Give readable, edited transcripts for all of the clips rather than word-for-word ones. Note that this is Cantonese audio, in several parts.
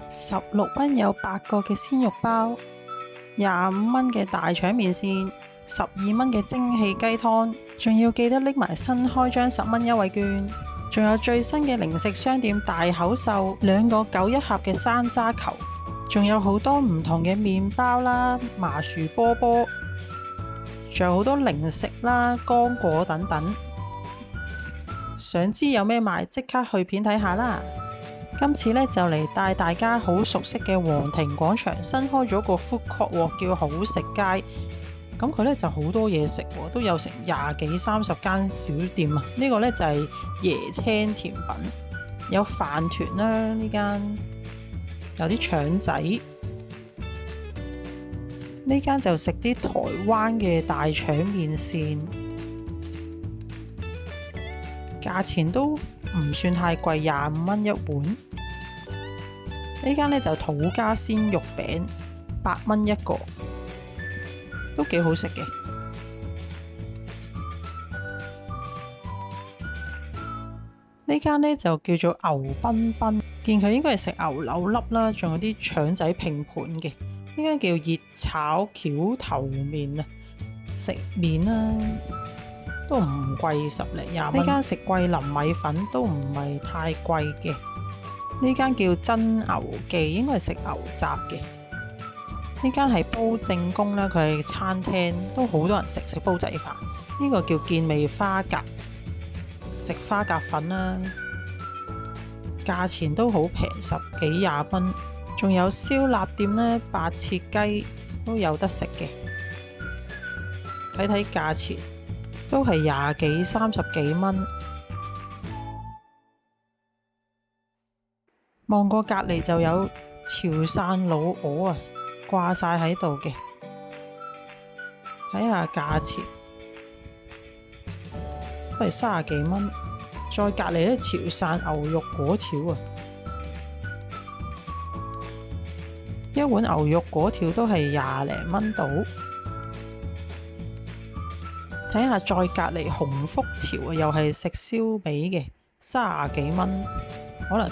16蚊有8個嘅鮮肉包，25蚊嘅大腸麵線，12蚊嘅蒸汽雞湯，仲要記得拎埋新開張10蚊優惠券，仲有最新嘅零食商店大口秀2個9一盒嘅山楂球，仲有好多唔同嘅麵包啦、麻薯波波，仲有好多零食啦、乾果等等。想知有咩賣，即刻去片睇下啦！今次呢，就嚟帶大家好熟悉嘅皇庭廣場新開咗個 food court 喎，叫好食街。咁佢呢就好多嘢食喎，都有成20幾30間小店啊！呢個呢就係椰青甜品，有飯團啦，呢間有啲腸仔，呢間就食啲台灣嘅大腸麵線，價錢都唔算太貴，25蚊一碗。呢間呢就土家鮮肉餅，8蚊一個，都幾好食嘅。呢間呢就叫做牛彬彬，見佢應該係食牛柳粒啦，仲有啲腸仔拼盤嘅。呢間叫熱炒橋頭麵啊，食麵啦，都唔貴，10零20蚊。呢間食桂林米粉都唔係太貴嘅。呢間叫真牛記，應該係食牛雜嘅。呢間係煲正宮啦，佢係餐廳，都好多人食煲仔飯。呢個叫健味花甲，食花甲粉啦，價錢都好平，10幾20蚊。仲有燒臘店呢，白切雞都有得食嘅。睇睇價錢都係20幾30幾蚊。望過隔離就有潮汕老鵝啊，掛晒喺度嘅。睇下價錢都係30幾蚊。再隔離呢，潮汕牛肉粿條啊，一碗牛肉粿條都係20零蚊到。睇下再隔離鴻福潮啊，又係食燒味嘅，30幾蚊，可能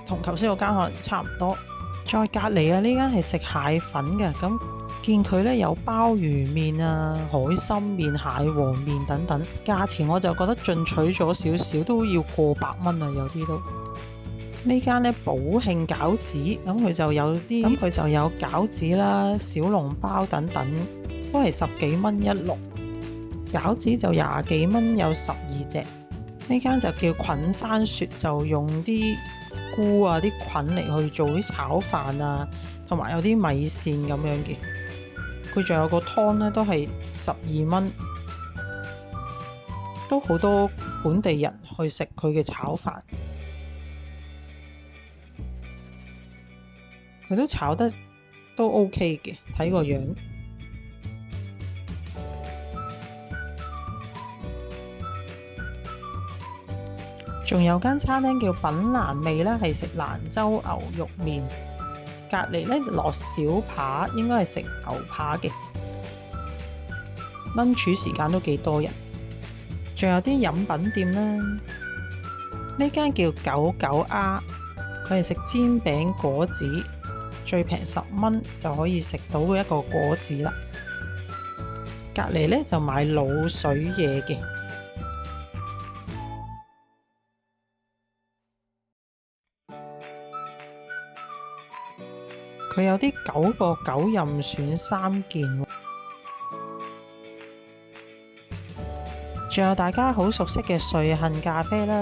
同頭先嗰間可能差唔多。再隔離啊，呢間係食蟹粉嘅，咁見佢呢有鮑魚麵啊、海參麵、蟹黃麵等等，價錢我就覺得進取咗少少，都要過百蚊啊，有啲都。呢間呢寶慶餃子，咁佢就有餃子啦、小籠包等等，都係10幾蚊一籠。餃子就20幾蚊，有12隻。呢間就叫菌山雪，就用啲菇啊、啲菌嚟去做啲炒飯啊，同埋有啲米線咁樣嘅。佢仲有個湯呢，都係12蚊，都好多本地人去食佢嘅炒飯。佢都炒得都 OK 嘅，睇個樣。仲有間餐廳叫品蘭味啦，係食蘭州牛肉麵。隔離呢落小扒，應該係食牛扒嘅。lunch 時間都幾多人。仲有啲飲品店啦，呢間叫99鴨，佢係食煎餅果子，最平10蚊就可以食到一個果子啦。隔離呢就買滷水嘢嘅。佢有啲9個9任選3件，仲有大家好熟悉嘅瑞幸咖啡啦，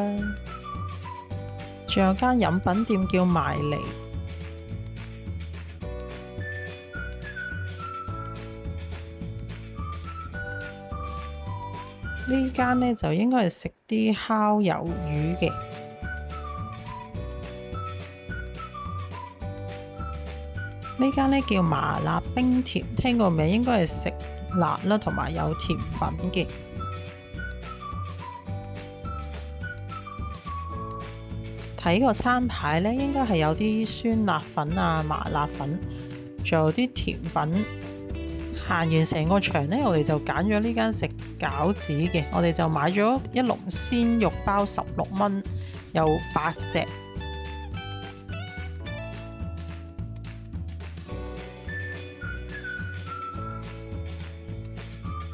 仲有間飲品店叫埋嚟，呢間呢就應該係食啲烤魷魚嘅。呢間呢叫麻辣冰甜，聽個名應該係食辣啦，同埋有甜品嘅。睇個餐牌呢，應該係有啲酸辣粉啊、麻辣粉，仲有啲甜品。行完成個場呢，我哋就揀咗呢間食餃子嘅，我哋就買咗一籠鮮肉包16蚊，有8隻。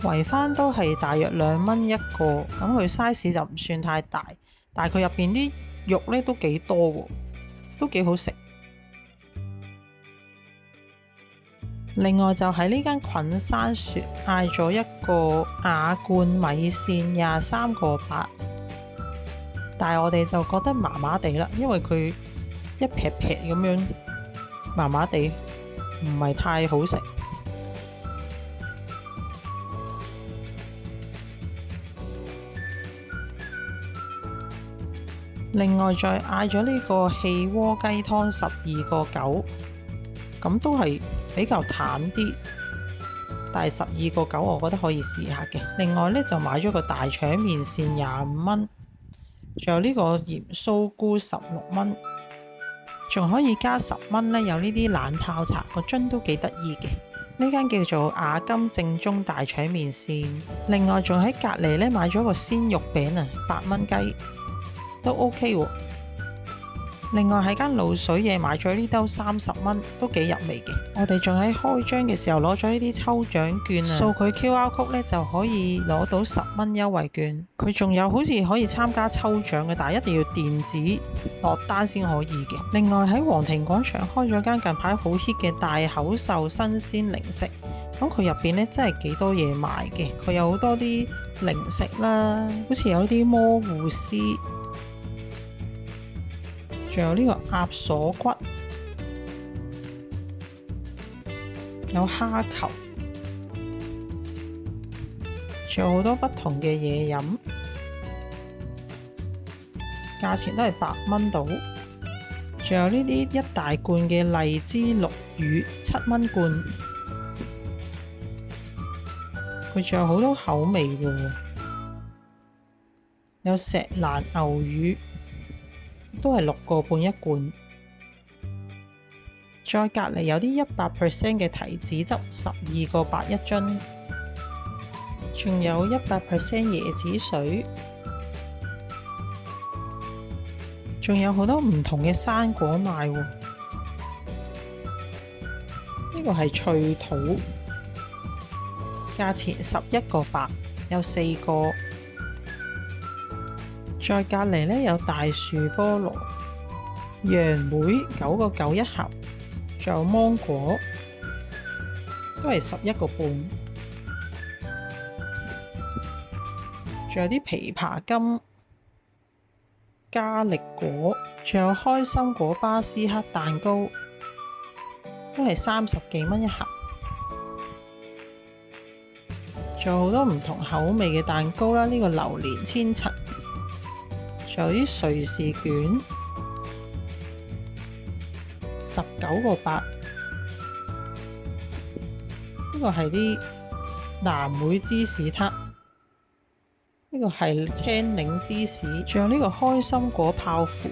圍返都係大約2蚊一個，咁佢 size 就唔算太大，但係佢入邊啲肉呢都幾多喎，都幾好食。另外就喺呢間菌山雪嗌咗一個瓦罐米線23個8，但係我哋就覺得麻麻地啦，因為佢一撇撇咁樣，麻麻地，唔係太好食。另外再嗌咗呢個氣鍋雞湯12個9，咁都係比較淡啲，但係12個9我覺得可以試下嘅。另外呢，就買咗個大腸麵線25蚊，仲有呢個鹽酥菇16蚊，仲可以加10蚊呢，有呢啲冷泡茶，個樽都幾得意嘅。呢間叫做雅金正宗大腸麵線。另外仲喺隔離呢買咗個鮮肉餅啊，8蚊雞。都 OK 喎。另外喺間滷水嘢買咗呢兜30蚊，都幾入味嘅。我哋仲喺開張嘅時候攞咗呢啲抽獎券啊，掃佢 QR code 呢就可以攞到10蚊優惠券。佢仲有好似可以參加抽獎嘅，但係一定要電子落單先可以嘅。另外喺皇庭廣場開咗間近排好 hit 嘅大口秀新鮮零食，咁佢入邊呢真係幾多嘢賣嘅。佢有好多啲零食啦，好似有啲魔芋絲。仲有呢個鴨鎖骨，有蝦球，仲有好多不同嘅嘢飲，價錢都係8蚊到。仲有呢啲一大罐嘅荔枝綠魚7蚊罐，佢仲有好多口味喎，有石蘭牛魚。都係6個半一罐，再隔離有啲100% 嘅提子汁12個8一樽，仲有100% 椰子水，仲有好多唔同嘅生果賣喎。呢個係脆桃，價錢11個8，有4個。再隔離呢，有大樹菠蘿、楊梅9個9一盒，仲有芒果都係11個半，仲有啲枇杷金、加力果，仲有開心果巴斯克蛋糕，都係30幾蚊一盒。仲有好多唔同口味嘅蛋糕啦，呢個榴蓮千層。仲有啲瑞士卷19個8，呢個係啲藍莓芝士撻，呢個係青檸芝士，仲有呢個開心果泡芙，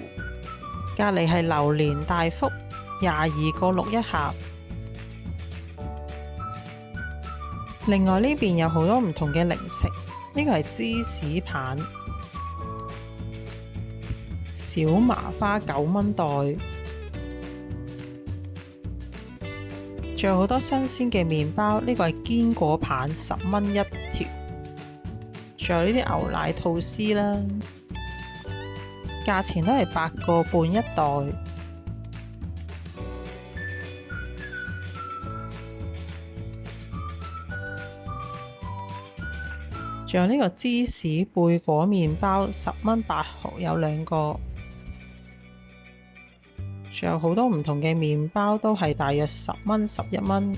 隔離係榴蓮大福22個6一盒。另外呢邊有好多唔同嘅零食，呢個係芝士棒。小麻花9蚊袋，仲有好多新鮮嘅麵包，呢個係堅果棒10蚊一條，仲有呢啲牛奶吐司啦，價錢都係8個半一袋。仲有呢個芝士貝果麵包10蚊8毫，有2個。仲有好多唔同嘅麵包，都係大約10蚊11蚊。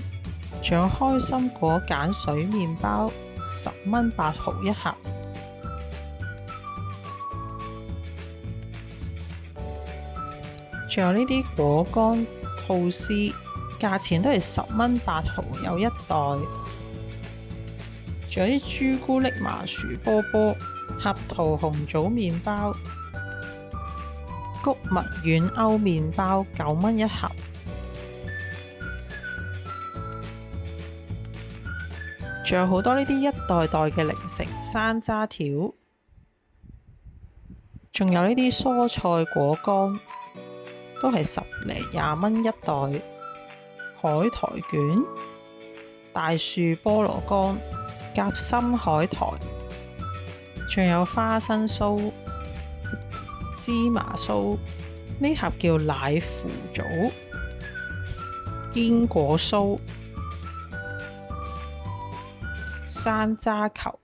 仲有開心果鹼水麵包10蚊8毫一盒。仲有呢啲果乾吐司，價錢都係10蚊8毫，有1袋。仲有啲朱古力麻薯波波、合桃紅棗麵包、穀物軟歐麵包9蚊一盒。仲有好多呢啲一袋袋嘅零食，山楂條，仲有呢啲蔬菜果乾，都係10零20蚊一袋。海苔卷、大樹菠蘿乾夾心海苔，仲有花生酥、芝麻酥，呢盒叫奶腐棗、堅果酥、山楂球，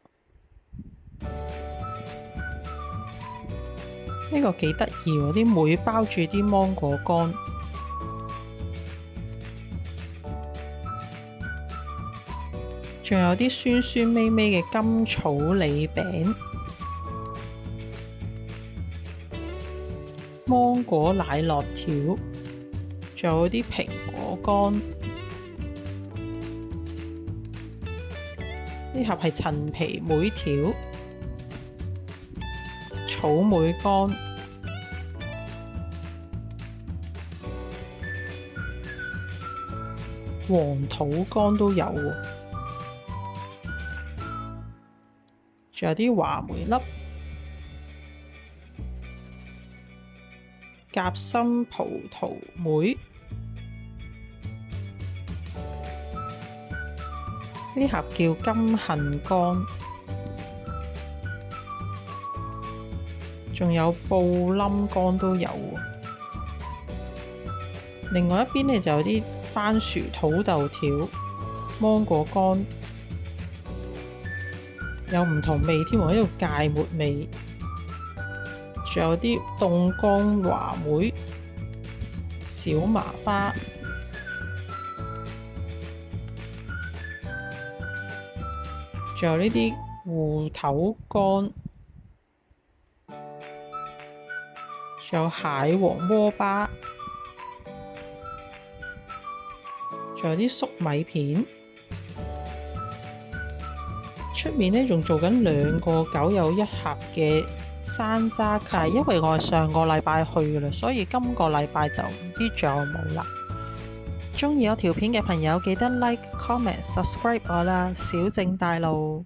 呢個幾得意喎，啲梅包住啲芒果乾。仲有啲酸酸味味嘅甘草梨餅、芒果奶酪條，仲有啲蘋果乾。呢盒係陳皮梅條、草莓乾、黃土乾都有喎。仲有啲話梅粒、夾心葡萄梅，呢盒叫金杏乾，仲有布冧乾都有喎。另外一邊呢，就有啲番薯土豆條、芒果乾。有唔同味添喎，呢度芥末味，仲有啲凍乾話梅、小麻花，仲有呢啲芋頭乾，仲有蟹黃鍋巴，仲有啲粟米片。出面呢仲做緊2個9有1盒嘅山楂球，因為我係上個禮拜去嘅啦，所以今個禮拜就唔知仲有冇啦。鍾意我條片嘅朋友記得 like、comment、subscribe 我啦，小靜大路。